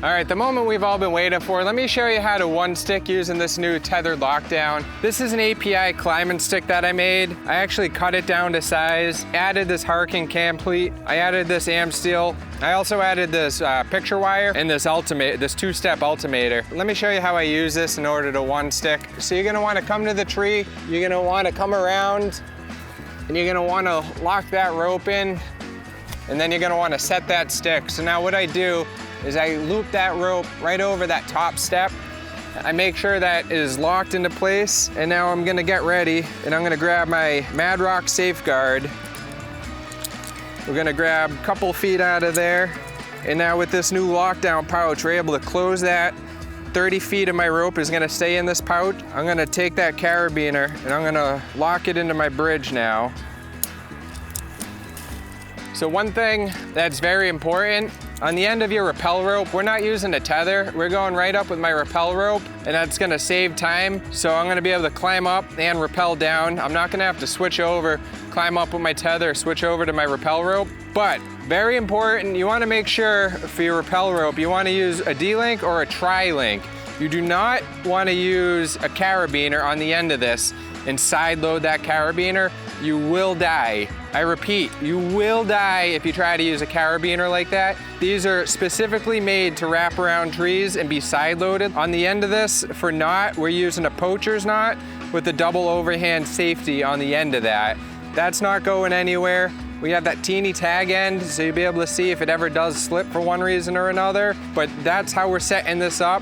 All right, the moment we've all been waiting for, let me show you how to one stick using this new Tethrd Lockdown. This is an API climbing stick that I made. I actually cut it down to size, added this Harking cam pleat, I added this am steel, I also added this picture wire and this two-step altimeter. Let me show you how I use this in order to one stick. So you're gonna wanna come to the tree, you're gonna wanna come around, and you're gonna wanna lock that rope in, and then you're gonna wanna set that stick. So now what I do is I loop that rope right over that top step. I make sure that is locked into place, and now I'm gonna get ready, and I'm gonna grab my Mad Rock Safeguard. We're gonna grab a couple feet out of there, and now with this new lockdown pouch, we're able to close that. 30 feet of my rope is gonna stay in this pouch. I'm gonna take that carabiner, and I'm gonna lock it into my bridge now. So one thing that's very important, on the end of your rappel rope, we're not using a tether. We're going right up with my rappel rope, and that's gonna save time. So I'm gonna be able to climb up and rappel down. I'm not gonna have to switch over, climb up with my tether, switch over to my rappel rope. But very important, you wanna make sure for your rappel rope, you wanna use a D-link or a tri-link. You do not wanna use a carabiner on the end of this and side load that carabiner. You will die. I repeat, you will die if you try to use a carabiner like that. These are specifically made to wrap around trees and be side loaded. On the end of this, for knot, we're using a poacher's knot with a double overhand safety on the end of that. That's not going anywhere. We have that teeny tag end, so you'll be able to see if it ever does slip for one reason or another, but that's how we're setting this up.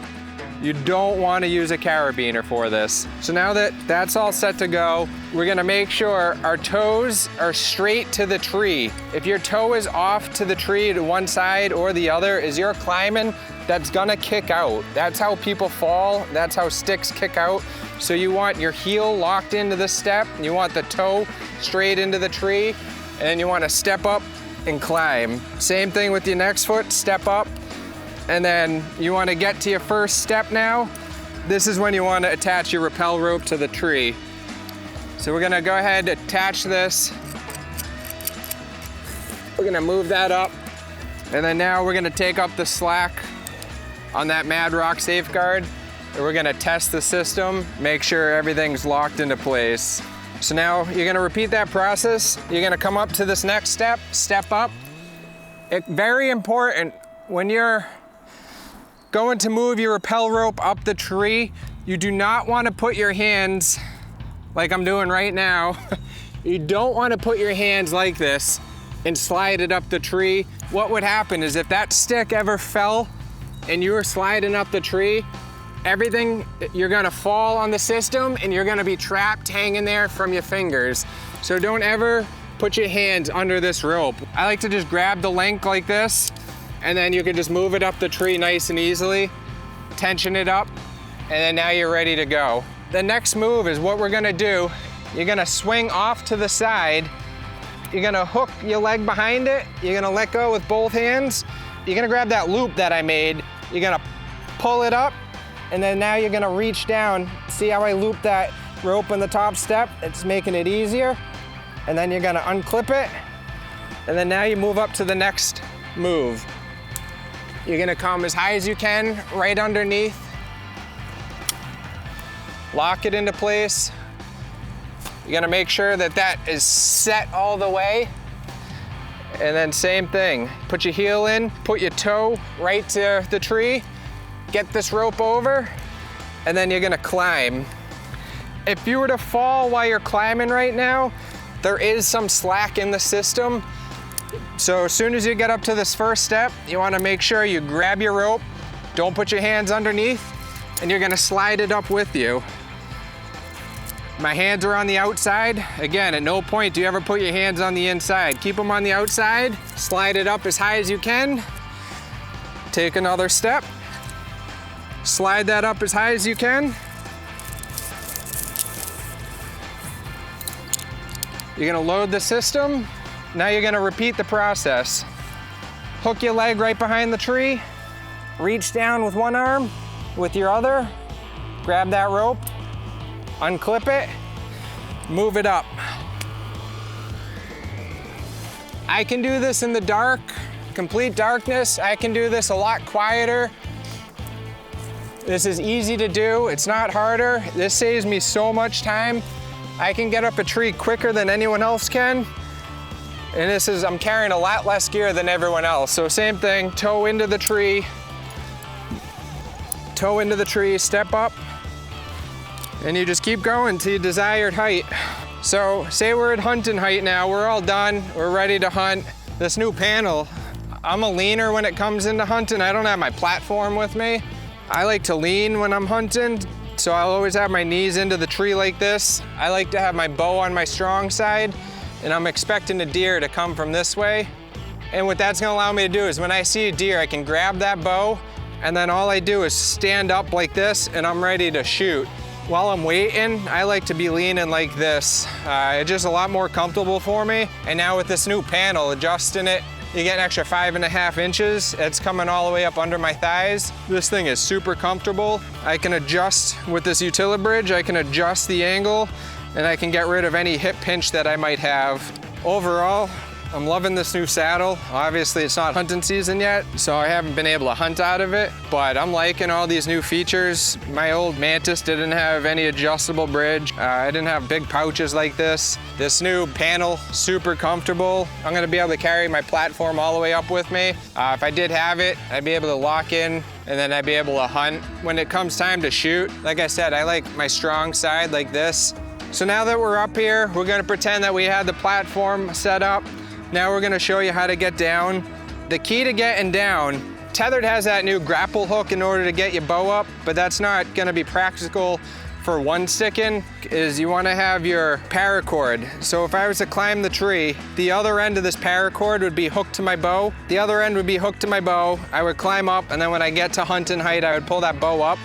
You don't want to use a carabiner for this. So now that that's all set to go, we're gonna make sure our toes are straight to the tree. If your toe is off to the tree to one side or the other, as you're climbing, that's gonna kick out. That's how people fall, that's how sticks kick out. So you want your heel locked into the step, you want the toe straight into the tree, and then you wanna step up and climb. Same thing with your next foot, step up, and then you want to get to your first step now. This is when you want to attach your rappel rope to the tree. So we're going to go ahead and attach this. We're going to move that up. And then now we're going to take up the slack on that Mad Rock Safeguard. And we're going to test the system, make sure everything's locked into place. So now you're going to repeat that process. You're going to come up to this next step, step up. Very important, when you're going to move your rappel rope up the tree, you do not want to put your hands like I'm doing right now. You don't want to put your hands like this and slide it up the tree. What would happen is if that stick ever fell and you were sliding up the tree, you're gonna fall on the system and you're gonna be trapped hanging there from your fingers. So don't ever put your hands under this rope. I like to just grab the link like this, and then you can just move it up the tree nice and easily, tension it up, and then now you're ready to go. The next move is what we're gonna do. You're gonna swing off to the side. You're gonna hook your leg behind it. You're gonna let go with both hands. You're gonna grab that loop that I made. You're gonna pull it up, and then now you're gonna reach down. See how I looped that rope on the top step? It's making it easier. And then you're gonna unclip it, and then now you move up to the next move. You're gonna come as high as you can, right underneath. Lock it into place. You're gonna make sure that that is set all the way. And then same thing, put your heel in, put your toe right to the tree, get this rope over, and then you're gonna climb. If you were to fall while you're climbing right now, there is some slack in the system. So as soon as you get up to this first step, you wanna make sure you grab your rope, don't put your hands underneath, and you're gonna slide it up with you. My hands are on the outside. Again, at no point do you ever put your hands on the inside. Keep them on the outside, slide it up as high as you can, take another step, slide that up as high as you can. You're gonna load the system. Now you're gonna repeat the process. Hook your leg right behind the tree, reach down with one arm, with your other, grab that rope, unclip it, move it up. I can do this in the dark, complete darkness. I can do this a lot quieter This is easy to do. It's not harder. This saves me so much time. I can get up a tree quicker than anyone else can. And I'm carrying a lot less gear than everyone else. So same thing, toe into the tree, step up, and you just keep going to your desired height. So say we're at hunting height now, we're all done, we're ready to hunt. This new panel, I'm a leaner when it comes into hunting. I don't have my platform with me. I like to lean when I'm hunting, so I'll always have my knees into the tree like this. I like to have my bow on my strong side, and I'm expecting a deer to come from this way. And what that's gonna allow me to do is when I see a deer, I can grab that bow, and then all I do is stand up like this, and I'm ready to shoot. While I'm waiting, I like to be leaning like this. It's just a lot more comfortable for me. And now with this new panel, adjusting it, you get an extra 5.5 inches. It's coming all the way up under my thighs. This thing is super comfortable. I can adjust with this utility bridge, I can adjust the angle, and I can get rid of any hip pinch that I might have. Overall, I'm loving this new saddle. Obviously it's not hunting season yet, so I haven't been able to hunt out of it, but I'm liking all these new features. My old Mantis didn't have any adjustable bridge. I didn't have big pouches like this. This new panel, super comfortable. I'm gonna be able to carry my platform all the way up with me. If I did have it, I'd be able to lock in, and then I'd be able to hunt. When it comes time to shoot, like I said, I like my strong side like this. So now that we're up here, we're gonna pretend that we had the platform set up. Now we're gonna show you how to get down. The key to getting down, Tethrd has that new grapple hook in order to get your bow up, but that's not gonna be practical for one sticking, is you wanna have your paracord. So if I was to climb the tree, the other end of this paracord would be hooked to my bow. The other end would be hooked to my bow. I would climb up, and then when I get to hunting height, I would pull that bow up.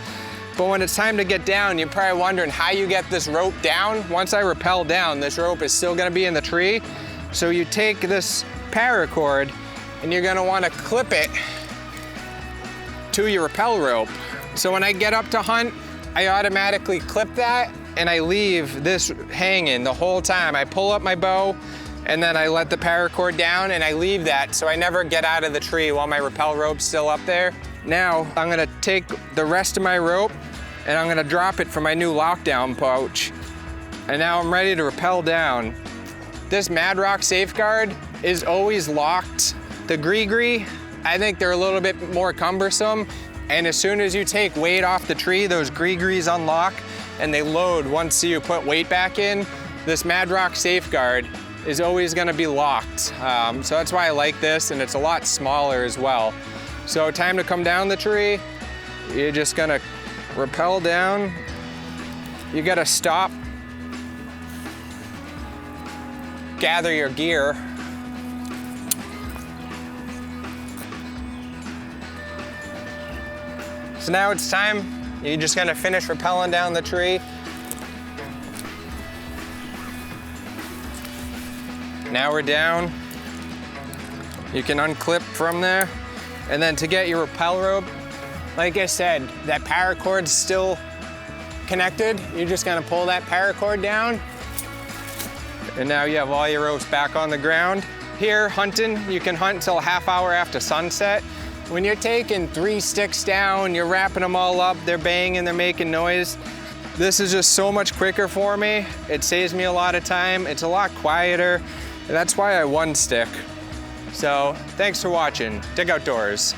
But when it's time to get down, you're probably wondering how you get this rope down. Once I rappel down, this rope is still gonna be in the tree. So you take this paracord and you're gonna wanna clip it to your rappel rope. So when I get up to hunt, I automatically clip that and I leave this hanging the whole time. I pull up my bow and then I let the paracord down and I leave that so I never get out of the tree while my rappel rope's still up there. Now I'm gonna take the rest of my rope and I'm gonna drop it from my new lockdown pouch. And now I'm ready to rappel down. This Mad Rock Safeguard is always locked. The gree-gree, I think they're a little bit more cumbersome. And as soon as you take weight off the tree, those gree-grees unlock and they load once you put weight back in. This Mad Rock Safeguard is always gonna be locked. So that's why I like this, and it's a lot smaller as well. So time to come down the tree, you're just gonna rappel down. You gotta stop, gather your gear. So now it's time, you're just gonna finish rappelling down the tree. Now we're down. You can unclip from there. And then to get your rappel rope, like I said, that paracord's still connected. You're just gonna pull that paracord down. And now you have all your ropes back on the ground. Here, hunting, you can hunt until a half hour after sunset. When you're taking 3 sticks down, you're wrapping them all up, they're banging, they're making noise. This is just so much quicker for me. It saves me a lot of time. It's a lot quieter. And that's why I one stick. So thanks for watching. Dig Outdoors.